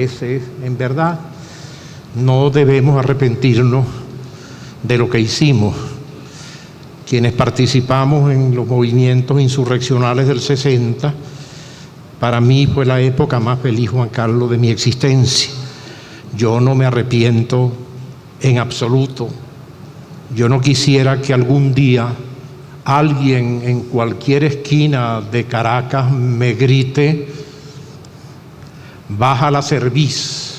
es en verdad, no debemos arrepentirnos de lo que hicimos. Quienes participamos en los movimientos insurreccionales del 60, para mí fue la época más feliz, Juan Carlos, de mi existencia. Yo no me arrepiento en absoluto. Yo no quisiera que algún día alguien en cualquier esquina de Caracas me grite: baja la cerviz,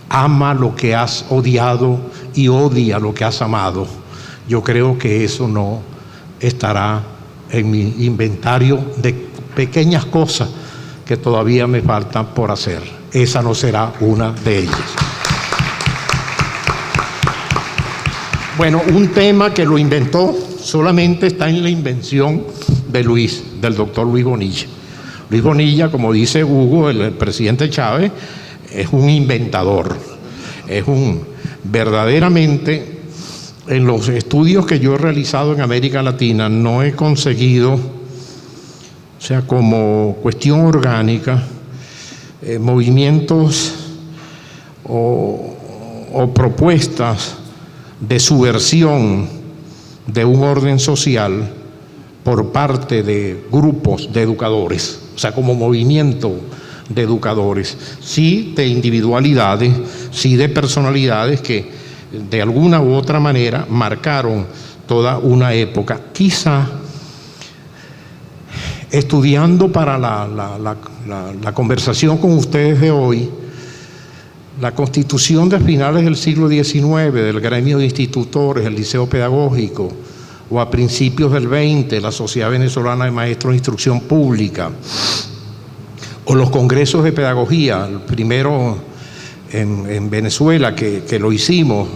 ama lo que has odiado y odia lo que has amado. Yo creo que eso no estará en mi inventario de pequeñas cosas que todavía me faltan por hacer. Esa no será una de ellas. Bueno, un tema que lo inventó solamente está en la invención de del doctor Luis Bonilla. Luis Bonilla, como dice Hugo, el presidente Chávez, es un inventador. Es verdaderamente, en los estudios que yo he realizado en América Latina, no he conseguido, o sea, como cuestión orgánica, movimientos o propuestas de subversión de un orden social por parte de grupos de educadores, o sea, como movimiento de educadores, sí de individualidades, sí de personalidades que de alguna u otra manera marcaron toda una época. Quizá estudiando para la conversación con ustedes de hoy, la constitución de finales del siglo XIX del gremio de institutores, el liceo pedagógico, o a principios del XX, la Sociedad Venezolana de Maestros de Instrucción Pública, o los congresos de pedagogía, el primero en Venezuela, que lo hicimos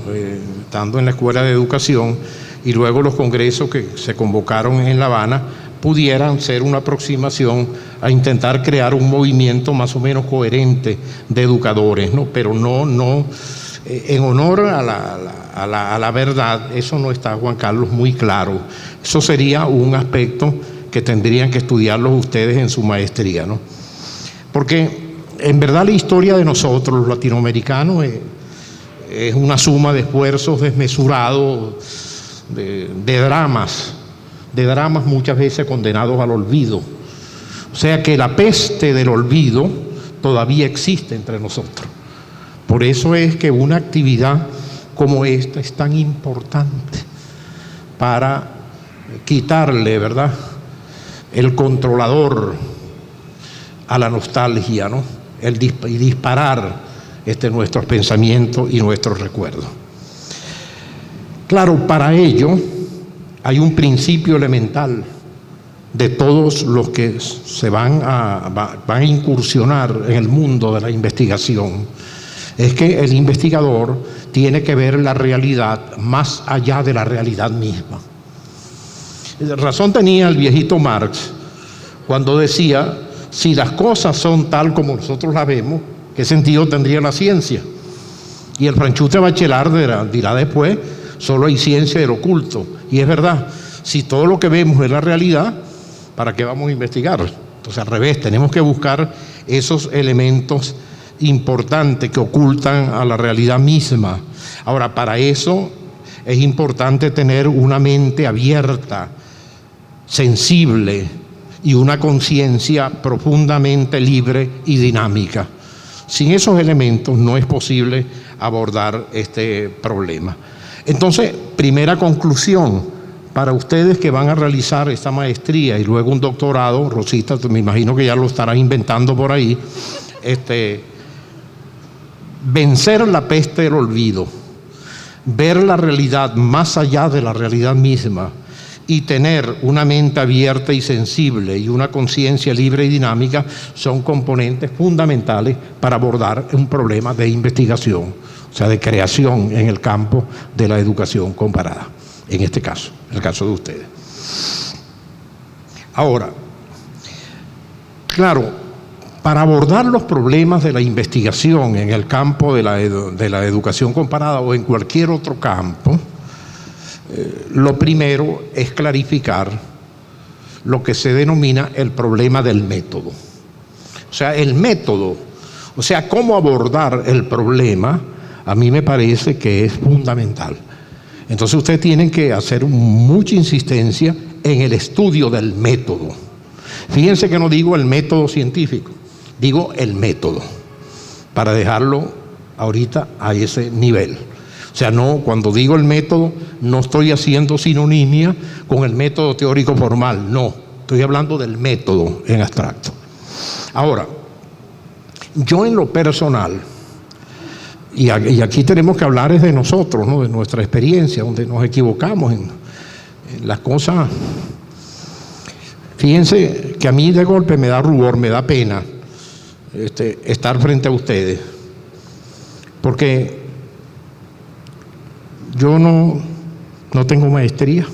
estando en la Escuela de Educación, y luego los congresos que se convocaron en La Habana, pudieran ser una aproximación a intentar crear un movimiento más o menos coherente de educadores, ¿no? Pero no en honor a la verdad, eso no está, Juan Carlos, muy claro. Eso sería un aspecto que tendrían que estudiarlos ustedes en su maestría, ¿no? Porque en verdad la historia de nosotros, los latinoamericanos, es una suma de esfuerzos desmesurados, de dramas muchas veces condenados al olvido. O sea que la peste del olvido todavía existe entre nosotros. Por eso es que una actividad como esta es tan importante para quitarle, ¿verdad?, el controlador a la nostalgia, ¿no? Y disparar nuestros pensamientos y nuestros recuerdos. Claro, para ello hay un principio elemental de todos los que se van a incursionar en el mundo de la investigación. Es que el investigador tiene que ver la realidad más allá de la realidad misma. Razón tenía el viejito Marx cuando decía: si las cosas son tal como nosotros las vemos, ¿qué sentido tendría la ciencia? Y el Franchute Bachelard dirá después: solo hay ciencia del oculto. Y es verdad, si todo lo que vemos es la realidad, ¿para qué vamos a investigar? Entonces, al revés, tenemos que buscar esos elementos importantes que ocultan a la realidad misma. Ahora, para eso es importante tener una mente abierta, sensible y una conciencia profundamente libre y dinámica. Sin esos elementos no es posible abordar este problema. Entonces, primera conclusión, para ustedes que van a realizar esta maestría y luego un doctorado, Rosita, me imagino que ya lo estarás inventando por ahí, vencer la peste del olvido, ver la realidad más allá de la realidad misma y tener una mente abierta y sensible y una conciencia libre y dinámica son componentes fundamentales para abordar un problema de investigación, o sea, de creación en el campo de la educación comparada, en este caso, en el caso de ustedes. Ahora, claro, para abordar los problemas de la investigación en el campo de la educación comparada o en cualquier otro campo, lo primero es clarificar lo que se denomina el problema del método. O sea, el método O sea, cómo abordar el problema, a mí me parece que es fundamental. Entonces ustedes tienen que hacer mucha insistencia en el estudio del método. Fíjense que no digo el método científico, digo el método, para dejarlo ahorita a ese nivel. O sea, no, cuando digo el método, no estoy haciendo sinonimia con el método teórico formal, no, estoy hablando del método en abstracto. Ahora, yo en lo personal, y aquí tenemos que hablar es de nosotros, ¿no? De nuestra experiencia, donde nos equivocamos en las cosas. Fíjense que a mí de golpe me da rubor, me da pena estar frente a ustedes, porque yo no tengo maestría,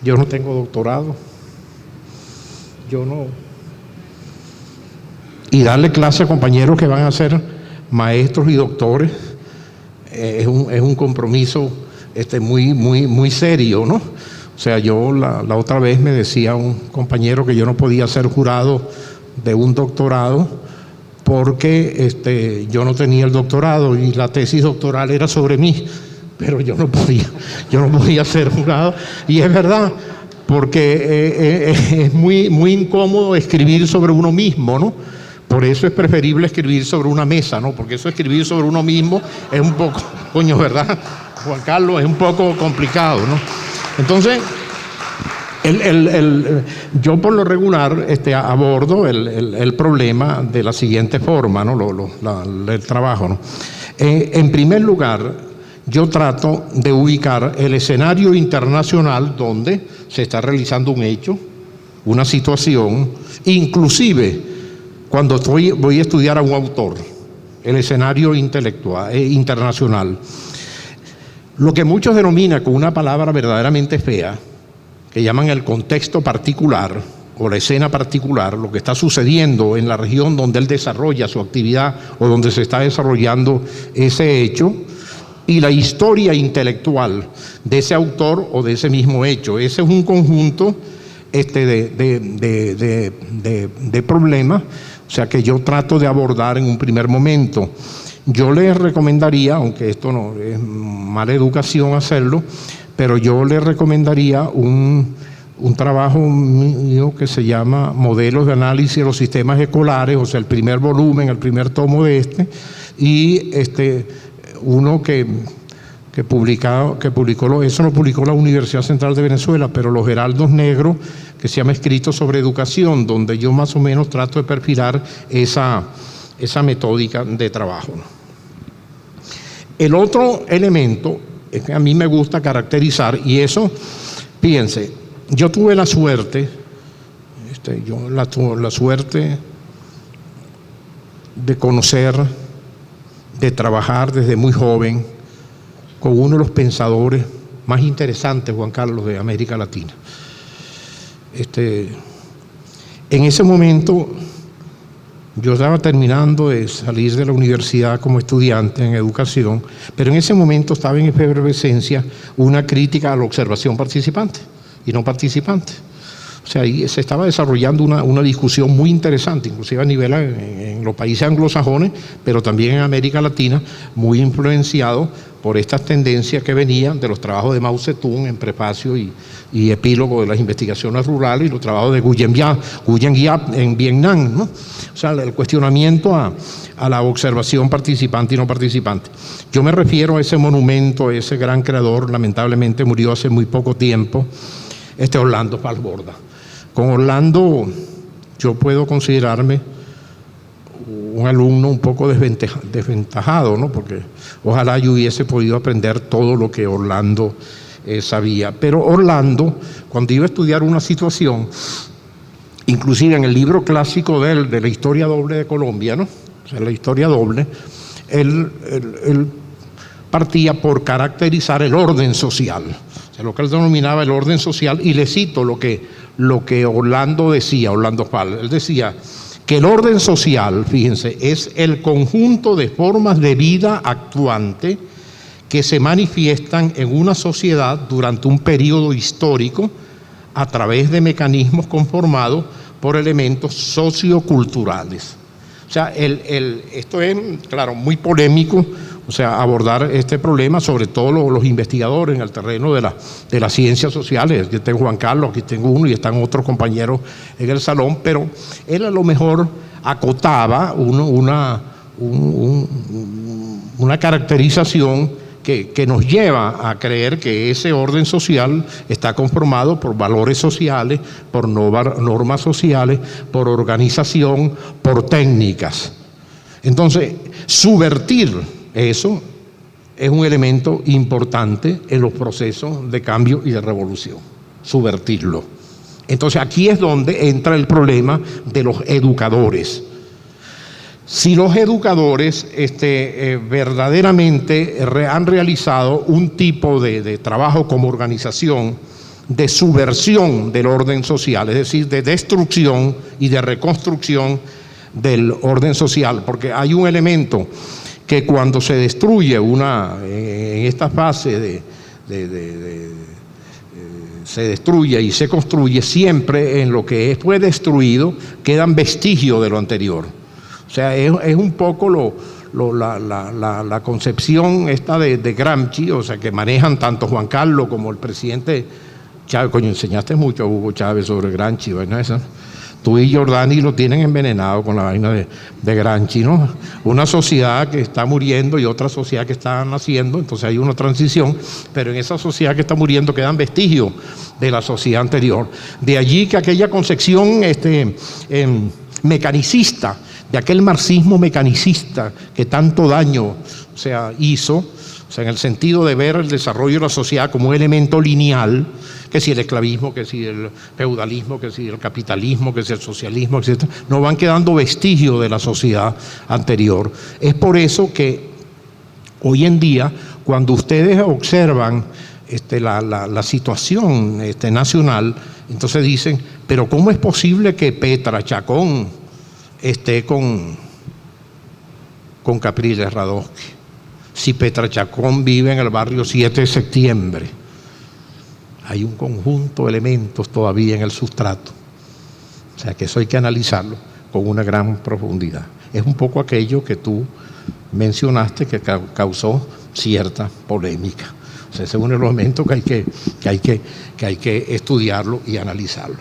yo no tengo doctorado, y darle clase a compañeros que van a ser maestros y doctores es un compromiso muy serio, ¿no? O sea, yo la otra vez me decía un compañero que yo no podía ser jurado de un doctorado porque yo no tenía el doctorado y la tesis doctoral era sobre mí, pero yo no podía ser jurado. Y es verdad, porque es muy incómodo escribir sobre uno mismo, ¿no? Por eso es preferible escribir sobre una mesa, ¿no? Porque eso escribir sobre uno mismo es un poco, coño, ¿verdad, Juan Carlos? Es un poco complicado, ¿no? Entonces, yo por lo regular abordo el problema de la siguiente forma, ¿no? El trabajo, ¿no? En primer lugar, yo trato de ubicar el escenario internacional donde se está realizando un hecho, una situación, inclusive cuando voy a estudiar a un autor, el escenario intelectual, internacional. Lo que muchos denominan con una palabra verdaderamente fea, que llaman el contexto particular o la escena particular, lo que está sucediendo en la región donde él desarrolla su actividad o donde se está desarrollando ese hecho, y la historia intelectual de ese autor o de ese mismo hecho. Ese es un conjunto de problemas, o sea, que yo trato de abordar en un primer momento. Yo les recomendaría, aunque esto no es mala educación hacerlo, pero yo les recomendaría un trabajo mío que se llama Modelos de Análisis de los Sistemas Escolares, o sea, el primer volumen, el primer tomo de y uno que publicó, eso lo publicó la Universidad Central de Venezuela, pero los Heraldos Negros, que se llama Escrito sobre Educación, donde yo más o menos trato de perfilar esa metódica de trabajo, ¿no? El otro elemento es que a mí me gusta caracterizar, y eso, fíjense, yo tuve la suerte, la suerte de conocer, de trabajar desde muy joven con uno de los pensadores más interesantes, Juan Carlos, de América Latina. En ese momento yo estaba terminando de salir de la universidad como estudiante en educación, pero en ese momento estaba en efervescencia una crítica a la observación participante y no participante. O sea, ahí se estaba desarrollando una discusión muy interesante, inclusive a nivel en los países anglosajones, pero también en América Latina, muy influenciado por estas tendencias que venían de los trabajos de Mao Zedong en prefacio y epílogo de las investigaciones rurales y los trabajos de Nguyen Giap en Vietnam, ¿no? O sea, el cuestionamiento a la observación participante y no participante. Yo me refiero a ese monumento, a ese gran creador, lamentablemente murió hace muy poco tiempo, Orlando Falsborda. Con Orlando yo puedo considerarme un alumno un poco desventajado, ¿no? Porque ojalá yo hubiese podido aprender todo lo que Orlando sabía. Pero Orlando, cuando iba a estudiar una situación, inclusive en el libro clásico de él, de la historia doble de Colombia, ¿no? O sea, la historia doble, él partía por caracterizar el orden social, o sea, lo que él denominaba el orden social, y le cito lo que Orlando decía, Orlando Fal. Él decía que el orden social, fíjense, es el conjunto de formas de vida actuante que se manifiestan en una sociedad durante un periodo histórico a través de mecanismos conformados por elementos socioculturales. O O sea, esto es, claro, muy polémico, o sea, abordar este problema, sobre todo los investigadores en el terreno de las ciencias sociales. Aquí tengo Juan Carlos, aquí tengo uno y están otros compañeros en el salón, pero él a lo mejor acotaba una caracterización que nos lleva a creer que ese orden social está conformado por valores sociales, por normas sociales, por organización, por técnicas. Entonces, subvertir eso es un elemento importante en los procesos de cambio y de revolución, subvertirlo. Entonces, aquí es donde entra el problema de los educadores. Si los educadores verdaderamente han realizado un tipo de trabajo como organización de subversión del orden social, es decir, de destrucción y de reconstrucción del orden social, porque hay un elemento que cuando se destruye en esta fase se destruye y se construye, siempre en lo que fue destruido quedan vestigios de lo anterior. O sea, es un poco la concepción esta de Gramsci, o sea, que manejan tanto Juan Carlos como el presidente Chávez. Coño, enseñaste mucho a Hugo Chávez sobre Gramsci, vaina esa. Tú y Giordani lo tienen envenenado con la vaina de Gramsci, ¿no? Una sociedad que está muriendo y otra sociedad que está naciendo, entonces hay una transición, pero en esa sociedad que está muriendo quedan vestigios de la sociedad anterior. De allí que aquella concepción mecanicista, de aquel marxismo mecanicista que tanto daño, o sea, hizo, o sea, en el sentido de ver el desarrollo de la sociedad como un elemento lineal, que si el esclavismo, que si el feudalismo, que si el capitalismo, que si el socialismo, etc., no van quedando vestigios de la sociedad anterior. Es por eso que hoy en día, cuando ustedes observan la situación nacional, entonces dicen, pero ¿cómo es posible que Petra Chacón esté con Capriles Radowski? Si Petra Chacón vive en el barrio 7 de septiembre, hay un conjunto de elementos todavía en el sustrato. O sea que eso hay que analizarlo con una gran profundidad. Es un poco aquello que tú mencionaste que causó cierta polémica. O sea, ese es un elemento que hay que estudiarlo y analizarlo.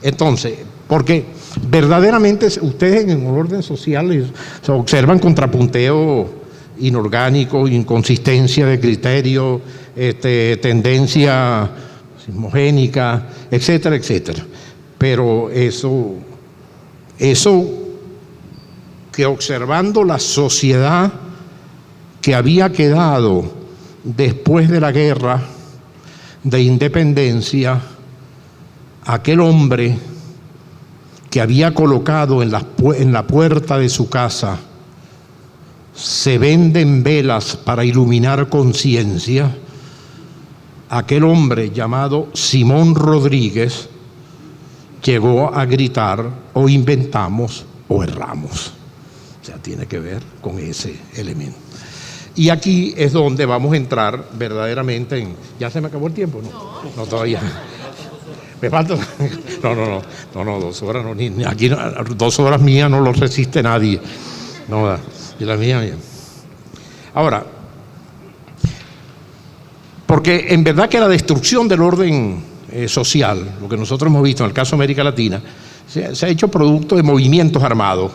Entonces, porque verdaderamente ustedes en el orden social observan contrapunteo inorgánico, inconsistencia de criterio, tendencia homogénica, etcétera, etcétera. Pero eso que observando la sociedad que había quedado después de la guerra de independencia, aquel hombre que había colocado en la puerta de su casa se venden velas para iluminar conciencia, aquel hombre llamado Simón Rodríguez llegó a gritar: o inventamos o erramos. O sea, tiene que ver con ese elemento. Y aquí es donde vamos a entrar verdaderamente en... ¿Ya se me acabó el tiempo? No, todavía. Me falta... No, 2 horas no. Aquí 2 horas mías no lo resiste nadie. No, y la mía. Ahora, porque en verdad que la destrucción del orden social, lo que nosotros hemos visto en el caso de América Latina, se ha hecho producto de movimientos armados,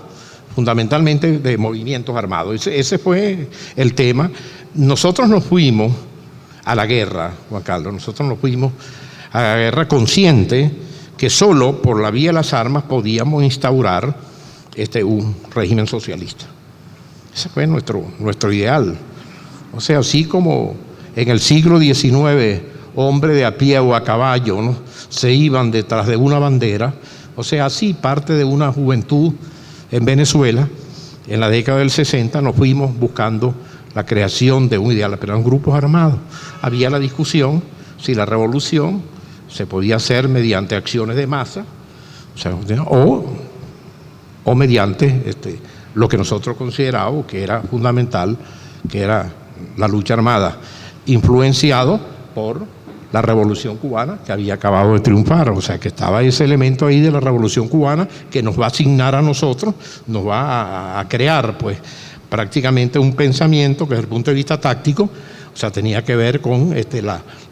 fundamentalmente de movimientos armados. Ese fue el tema. Nosotros nos fuimos a la guerra, Juan Carlos, nosotros nos fuimos a la guerra consciente que solo por la vía de las armas podíamos instaurar un régimen socialista. Ese fue nuestro ideal. O sea, así como en el siglo XIX, hombres de a pie o a caballo, ¿no?, se iban detrás de una bandera, o sea, así parte de una juventud en Venezuela, en la década del 60, nos fuimos buscando la creación de un ideal, pero eran grupos armados. Había la discusión si la revolución se podía hacer mediante acciones de masa, o mediante lo que nosotros considerábamos que era fundamental, que era la lucha armada, influenciado por la Revolución Cubana, que había acabado de triunfar. O sea, que estaba ese elemento ahí de la Revolución Cubana que nos va a asignar a nosotros, nos va a crear, pues, prácticamente un pensamiento que desde el punto de vista táctico, o sea, tenía que ver con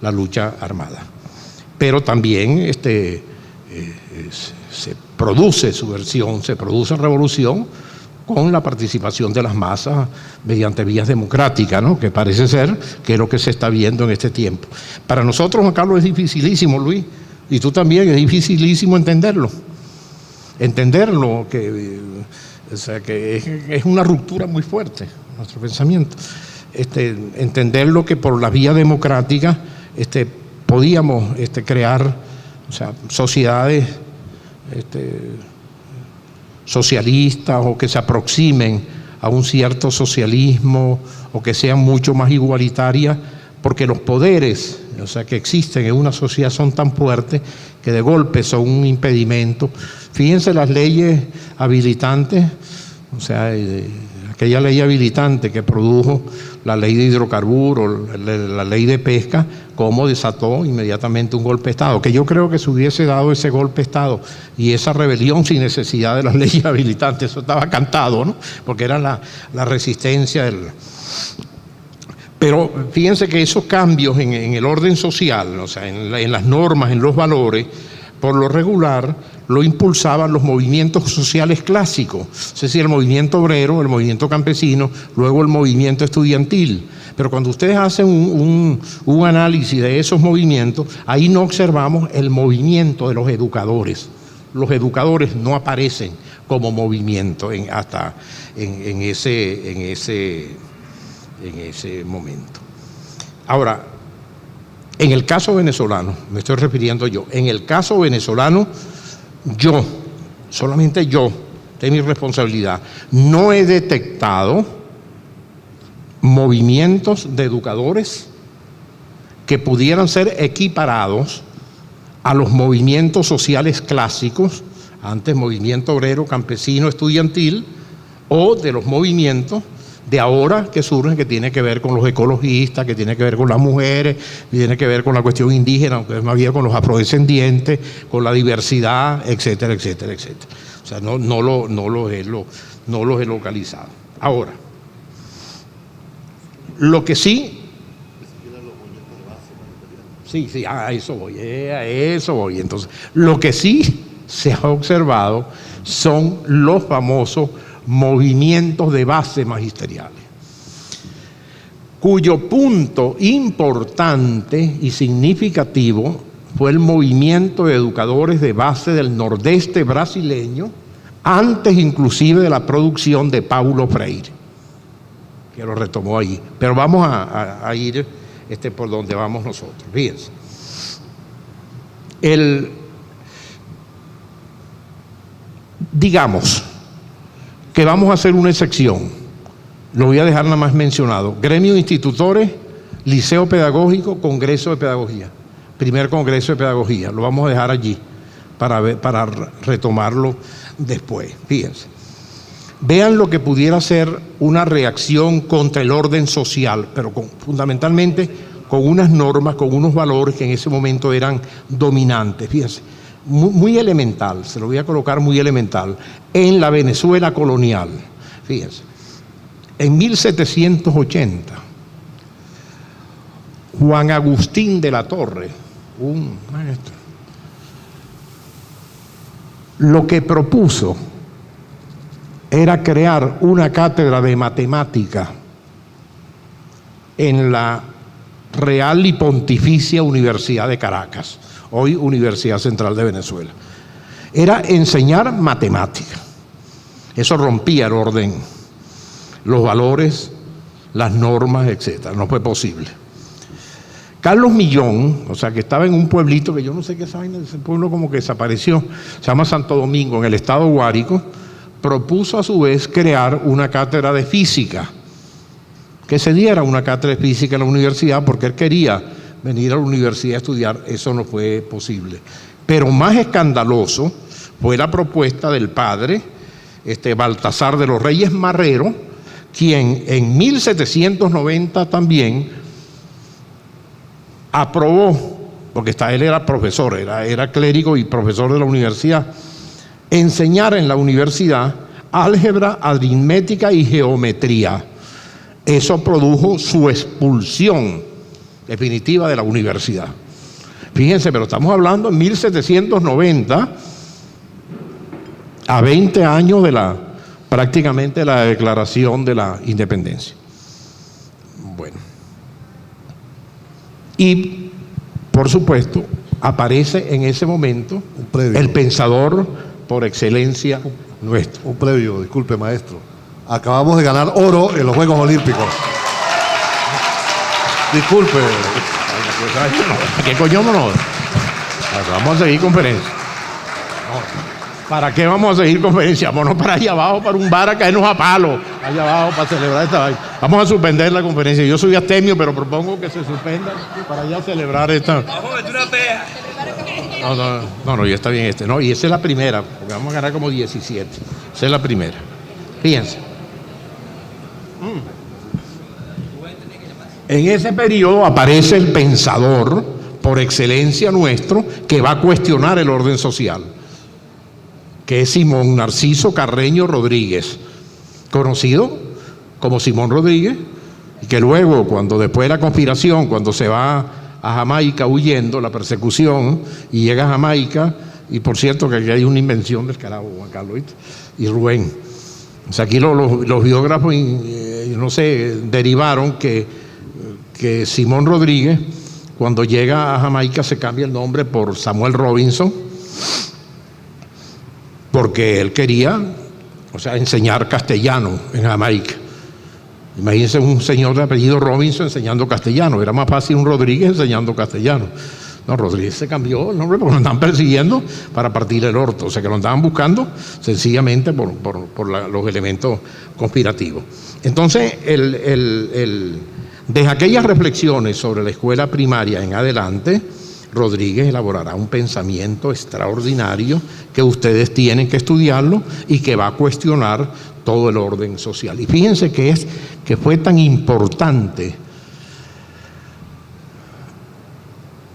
la lucha armada. Pero también se produce subversión, se produce revolución con la participación de las masas mediante vías democráticas, ¿no? Que parece ser que es lo que se está viendo en este tiempo. Para nosotros, Juan Carlos, es dificilísimo, Luis, y tú también, es dificilísimo entenderlo, o sea, que es una ruptura muy fuerte en nuestro pensamiento. Entenderlo que por la vía democrática podíamos crear, o sea, sociedades socialistas o que se aproximen a un cierto socialismo o que sean mucho más igualitarias, porque los poderes, o sea, que existen en una sociedad son tan fuertes que de golpe son un impedimento. Fíjense las leyes habilitantes, o sea, aquella ley habilitante que produjo la ley de hidrocarburos, la ley de pesca, cómo desató inmediatamente un golpe de Estado, que yo creo que se hubiese dado ese golpe de Estado y esa rebelión sin necesidad de las leyes habilitantes, eso estaba cantado, ¿no? Porque era la resistencia Pero fíjense que esos cambios en el orden social, o sea, en las normas, en los valores, por lo regular lo impulsaban los movimientos sociales clásicos, es decir, el movimiento obrero, el movimiento campesino, luego el movimiento estudiantil. Pero cuando ustedes hacen un análisis de esos movimientos, ahí no observamos el movimiento de los educadores. Los educadores no aparecen como movimiento en ese momento. Ahora, en el caso venezolano, me estoy refiriendo yo, en el caso venezolano, solamente yo, de mi responsabilidad, no he detectado movimientos de educadores que pudieran ser equiparados a los movimientos sociales clásicos, antes movimiento obrero, campesino, estudiantil, o de los movimientos de ahora que surgen, que tiene que ver con los ecologistas, que tiene que ver con las mujeres, que tiene que ver con la cuestión indígena, aunque es más bien con los afrodescendientes, con la diversidad, etcétera, etcétera, etcétera. O sea, no los he localizado. Ahora, lo que sí... Sí, a eso voy. Entonces, lo que sí se ha observado son los famosos movimientos de base magisteriales, cuyo punto importante y significativo fue el movimiento de educadores de base del nordeste brasileño, antes inclusive de la producción de Paulo Freire, que lo retomó ahí. Pero vamos a ir por donde vamos nosotros. Fíjense, digamos que vamos a hacer una excepción, lo voy a dejar nada más mencionado: gremio de institutores, liceo pedagógico, congreso de pedagogía, primer congreso de pedagogía, lo vamos a dejar allí para retomarlo después. Fíjense, vean lo que pudiera ser una reacción contra el orden social, pero fundamentalmente con unas normas, con unos valores que en ese momento eran dominantes. Fíjense, muy elemental, se lo voy a colocar muy elemental, en la Venezuela colonial. Fíjense, en 1780, Juan Agustín de la Torre, un maestro, lo que propuso era crear una cátedra de matemática en la Real y Pontificia Universidad de Caracas, hoy Universidad Central de Venezuela. Era enseñar matemática. Eso rompía el orden, los valores, las normas, etcétera. No fue posible. Carlos Millón, o sea, que estaba en un pueblito que yo no sé qué esa vaina, ese pueblo como que desapareció, se llama Santo Domingo, en el estado Guárico, propuso a su vez crear una cátedra de física, que se diera una cátedra de física en la universidad, porque él quería venir a la universidad a estudiar. Eso no fue posible. Pero más escandaloso fue la propuesta del padre Baltasar de los Reyes Marrero, quien en 1790 también aprobó porque él era profesor, era clérigo y profesor de la universidad, enseñar en la universidad álgebra, aritmética y geometría. Eso produjo su expulsión definitiva de la universidad. Fíjense, pero estamos hablando en 1790, a 20 años de prácticamente la declaración de la independencia. Bueno. Y, por supuesto, aparece en ese momento el pensador por excelencia nuestro. Un previo, disculpe, maestro. Acabamos de ganar oro en los Juegos Olímpicos. Disculpe. ¿Qué coño no? Vamos a seguir conferencia. ¿Para qué vamos a seguir conferencia? Vámonos para allá abajo, para un bar a caernos a palo. Allá abajo para celebrar esta vaina. Vamos a suspender la conferencia. Yo soy astemio, pero propongo que se suspenda para allá celebrar esta. No, ya está bien este. No, y esa es la primera, porque vamos a ganar como 17. Esa es la primera. Fíjense. En ese periodo aparece el pensador por excelencia nuestro que va a cuestionar el orden social, que es Simón Narciso Carreño Rodríguez, conocido como Simón Rodríguez, y que luego, cuando después de la conspiración, cuando se va a Jamaica huyendo la persecución y llega a Jamaica, y por cierto que aquí hay una invención del carajo, Juan Carlos y Rubén. O sea, aquí los biógrafos, no sé, derivaron que Simón Rodríguez, cuando llega a Jamaica, se cambia el nombre por Samuel Robinson, porque él quería, enseñar castellano en Jamaica. Imagínense un señor de apellido Robinson enseñando castellano. Era más fácil un Rodríguez enseñando castellano. No, Rodríguez se cambió el nombre porque lo andaban persiguiendo para partir el orto. O sea, que lo andaban buscando sencillamente por los elementos conspirativos. Entonces, desde aquellas reflexiones sobre la escuela primaria en adelante, Rodríguez elaborará un pensamiento extraordinario que ustedes tienen que estudiarlo y que va a cuestionar todo el orden social. Y fíjense que fue tan importante.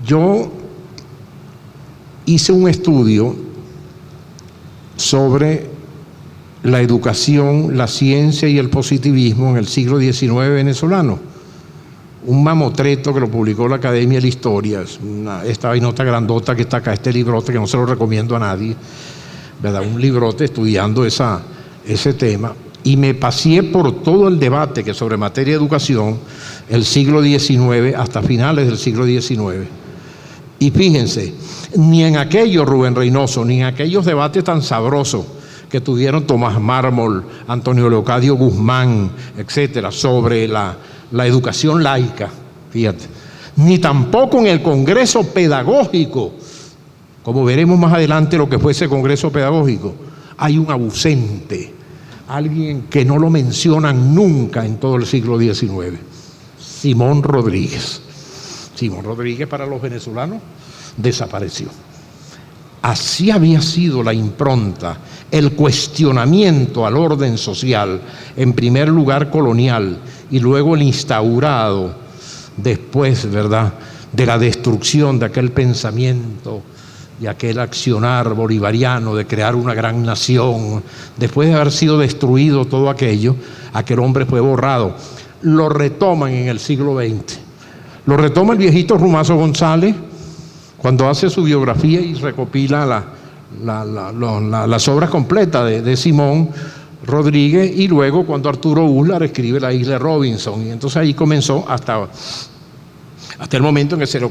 Yo hice un estudio sobre la educación, la ciencia y el positivismo en el siglo XIX venezolano. Un mamotreto que lo publicó la Academia de la Historia, esta vainota grandota que está acá, este librote que no se lo recomiendo a nadie, ¿verdad? Un librote estudiando ese tema, y me paseé por todo el debate que sobre materia de educación, el siglo XIX hasta finales del siglo XIX. Y fíjense, ni en aquellos, Rubén Reynoso, ni en aquellos debates tan sabrosos que tuvieron Tomás Mármol, Antonio Leocadio Guzmán, etcétera, sobre la educación laica, fíjate, ni tampoco en el Congreso Pedagógico, como veremos más adelante lo que fue ese Congreso Pedagógico, hay un ausente, alguien que no lo mencionan nunca en todo el siglo XIX, Simón Rodríguez. Simón Rodríguez, para los venezolanos, desapareció. Así había sido la impronta, el cuestionamiento al orden social, en primer lugar colonial, y luego el instaurado después, ¿verdad?, de la destrucción de aquel pensamiento y aquel accionar bolivariano de crear una gran nación. Después de haber sido destruido todo aquello, aquel hombre fue borrado. Lo retoman en el siglo XX. Lo retoma el viejito Rumazo González cuando hace su biografía y recopila las obras completas de Simón Rodríguez, y luego cuando Arturo Uslar escribe La Isla de Robinson, y entonces ahí comenzó hasta el momento en que se le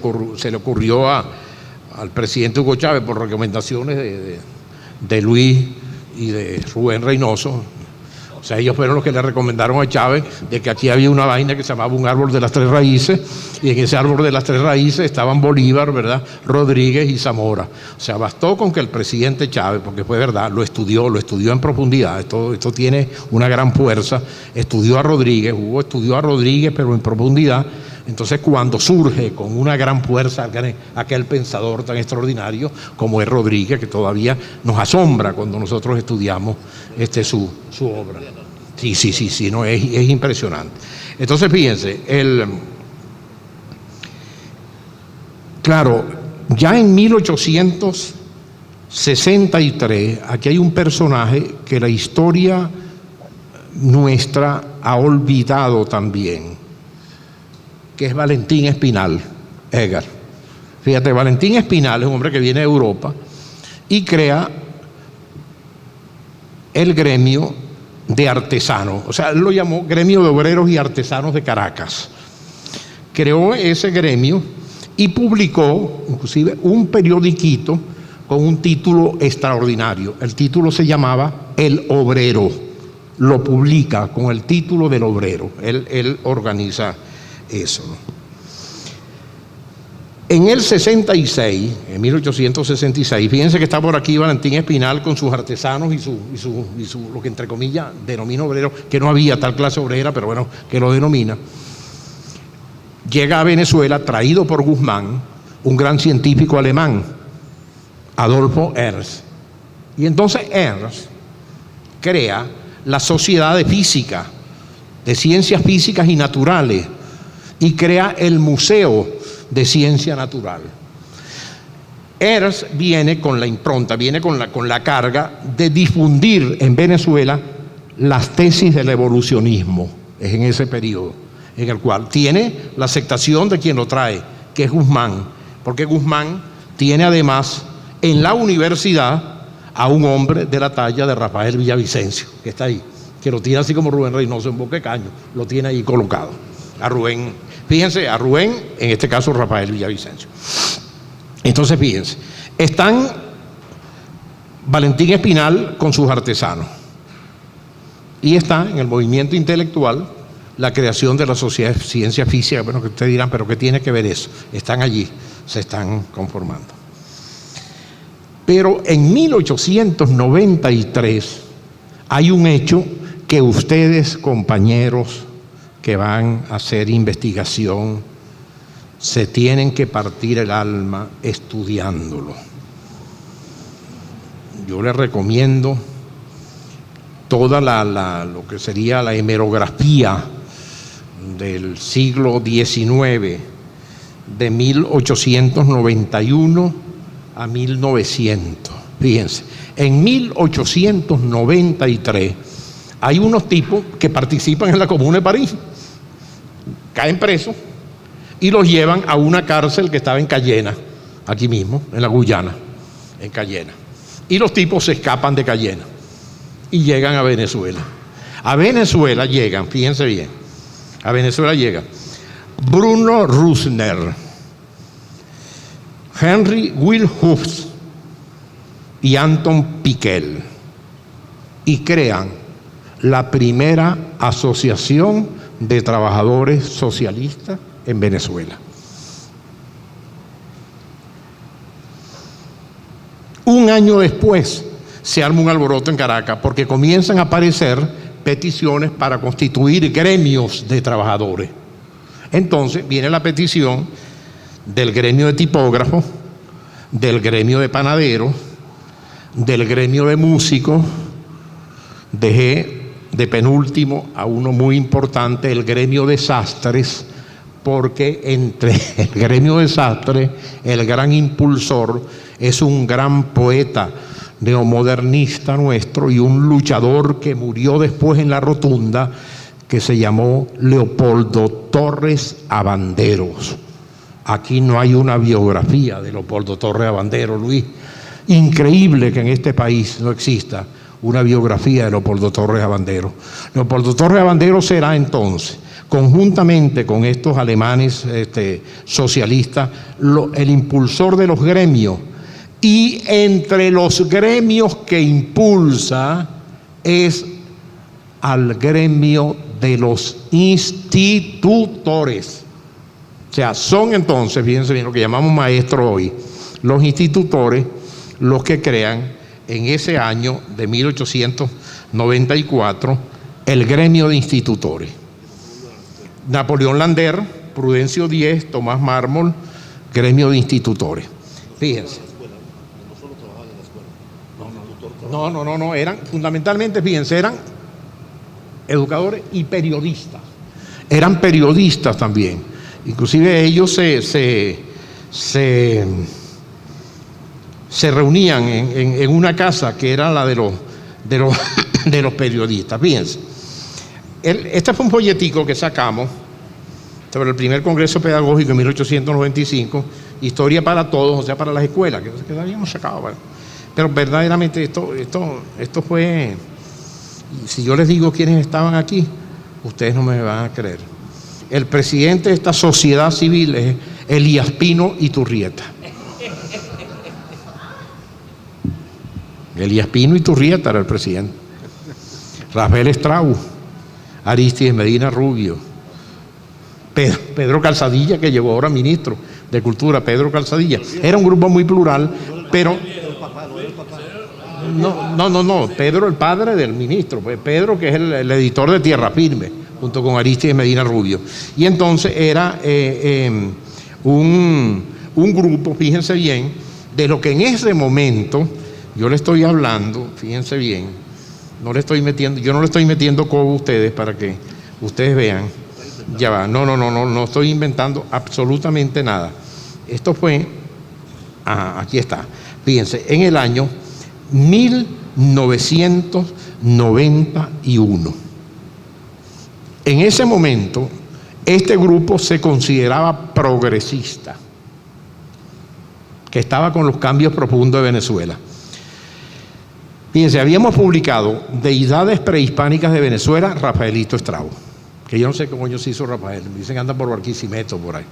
ocurrió al presidente Hugo Chávez, por recomendaciones de Luis y de Rubén Reynoso. O sea, ellos fueron los que le recomendaron a Chávez de que aquí había una vaina que se llamaba un árbol de las tres raíces, y en ese árbol de las tres raíces estaban Bolívar, ¿verdad?, Rodríguez y Zamora. O sea, bastó con que el presidente Chávez, porque fue verdad, lo estudió en profundidad, esto tiene una gran fuerza, estudió a Rodríguez, Hugo estudió a Rodríguez, pero en profundidad. Entonces, cuando surge con una gran fuerza aquel pensador tan extraordinario como es Rodríguez, que todavía nos asombra cuando nosotros estudiamos su obra. Sí, no, es impresionante. Entonces, fíjense, claro, Ya en 1863, aquí hay un personaje que la historia nuestra ha olvidado también, que es Valentín Espinal, Edgar. Fíjate, Valentín Espinal es un hombre que viene de Europa y crea el gremio de artesanos, o sea, él lo llamó Gremio de Obreros y Artesanos de Caracas. Creó ese gremio y publicó inclusive un periodiquito con un título extraordinario. El título se llamaba El Obrero. Lo publica con el título del Obrero. Él organiza eso, ¿no? En el 66, en 1866, fíjense que está por aquí Valentín Espinal con sus artesanos y lo que entre comillas denomina obrero, que no había tal clase obrera, pero bueno, que lo denomina. Llega a Venezuela traído por Guzmán, un gran científico alemán, Adolfo Ernst. Y entonces Ernst crea la Sociedad de Física, de Ciencias Físicas y Naturales, y crea el Museo de Ciencia Natural. Ernst viene con la impronta, viene con la carga de difundir en Venezuela las tesis del evolucionismo. Es en ese periodo en el cual tiene la aceptación de quien lo trae, que es Guzmán, porque Guzmán tiene además en la universidad a un hombre de la talla de Rafael Villavicencio, que está ahí, que lo tiene así como Rubén Reynoso en Boquecaño, lo tiene ahí colocado. A Rubén, fíjense, a Rubén, en este caso Rafael Villavicencio. Entonces, fíjense, están Valentín Espinal con sus artesanos y está en el movimiento intelectual la creación de la Sociedad de Ciencia Física. Bueno, que ustedes dirán, pero ¿qué tiene que ver eso? Están allí, se están conformando. Pero en 1893 hay un hecho que ustedes, compañeros que van a hacer investigación, se tienen que partir el alma estudiándolo. Yo les recomiendo toda lo que sería la hemerografía del siglo XIX, de 1891 a 1900. Fíjense, en 1893 hay unos tipos que participan en la Comuna de París, caen presos y los llevan a una cárcel que estaba en Cayena, aquí mismo, en la Guyana, en Cayena. Y los tipos se escapan de Cayena y llegan a Venezuela. A Venezuela llegan, fíjense bien, a Venezuela llegan Bruno Rusner, Henry Wilhus y Anton Pickel, y crean la primera asociación de trabajadores socialistas en Venezuela. Un año después se arma un alboroto en Caracas porque comienzan a aparecer peticiones para constituir gremios de trabajadores. Entonces viene la petición del gremio de tipógrafos, del gremio de panaderos, del gremio de músicos. Dejé de penúltimo a uno muy importante, el gremio de sastres, porque entre el gremio de sastres, el gran impulsor es un gran poeta neomodernista nuestro y un luchador que murió después en la Rotunda, que se llamó Leopoldo Torres Abanderos. Aquí no hay una biografía de Leopoldo Torres Abanderos, Luis. Increíble que en este país no exista una biografía de Leopoldo Torres Abanderos. Leopoldo Torres Abanderos será entonces, conjuntamente con estos alemanes socialistas, el impulsor de los gremios. Y entre los gremios que impulsa es al gremio de los institutores. O sea, son entonces, fíjense bien, lo que llamamos maestros hoy, los institutores, los que crean en ese año de 1894 el gremio de institutores. Napoleón Lander, Prudencio Díez, Tomás Mármol, gremio de institutores. Fíjense. No, eran fundamentalmente, fíjense, eran educadores y periodistas. Eran periodistas también. Inclusive ellos se se reunían en una casa que era la de los periodistas. Fíjense, este fue un folletico que sacamos sobre el primer Congreso Pedagógico en 1895, Historia para Todos, o sea, para las escuelas, que lo habíamos sacado. ¿Vale? Pero verdaderamente esto fue, si yo les digo quiénes estaban aquí, ustedes no me van a creer. El presidente de esta sociedad civil es Elías Pino Iturrieta. Elías Pino Iturrieta era el presidente. Rafael Estrau, Aristides Medina Rubio, Pedro Calzadilla, que llegó ahora ministro de Cultura, Pedro Calzadilla. Era un grupo muy plural, pero... No, Pedro, el padre del ministro, pues Pedro, que es el editor de Tierra Firme, junto con Aristides Medina Rubio. Y entonces era un grupo, fíjense bien, de lo que en ese momento, yo le estoy hablando, fíjense bien, yo no le estoy metiendo cobo a ustedes para que ustedes vean. Ya va, no estoy inventando absolutamente nada. Esto fue, aquí está, fíjense, en el año 1991. En ese momento, este grupo se consideraba progresista, que estaba con los cambios profundos de Venezuela. Fíjense, habíamos publicado Deidades prehispánicas de Venezuela, Rafaelito Estrabo, que yo no sé cómo se hizo Rafael, me dicen que anda por Barquisimeto, por ahí.